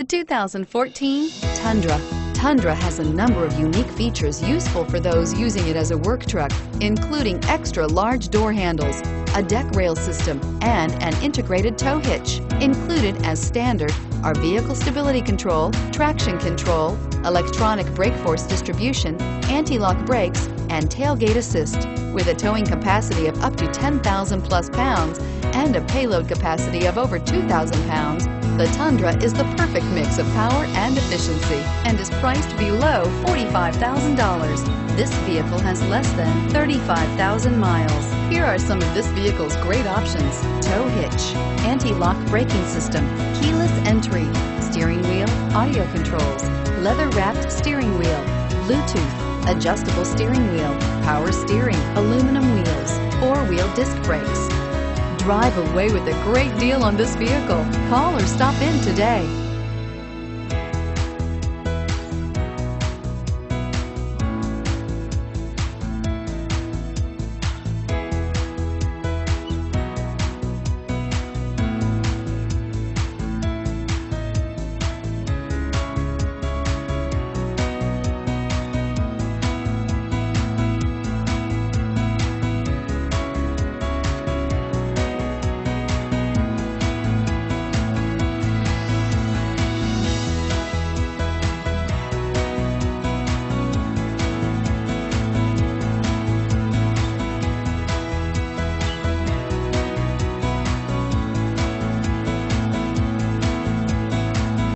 The 2014 Tundra. Tundra has a number of unique features useful for those using it as a work truck, including extra large door handles, a deck rail system, and an integrated tow hitch. Included as standard are vehicle stability control, traction control, electronic brake force distribution, anti-lock brakes, and tailgate assist. With a towing capacity of up to 10,000 plus pounds and a payload capacity of over 2,000 pounds, the Tundra is the perfect mix of power and efficiency and is priced below $45,000. This vehicle has less than 35,000 miles. Here are some of this vehicle's great options: tow hitch, anti-lock braking system, keyless entry, steering wheel audio controls, leather-wrapped steering wheel, Bluetooth, adjustable steering wheel, power steering, aluminum wheels, four-wheel disc brakes. Drive away with a great deal on this vehicle. Call or stop in today.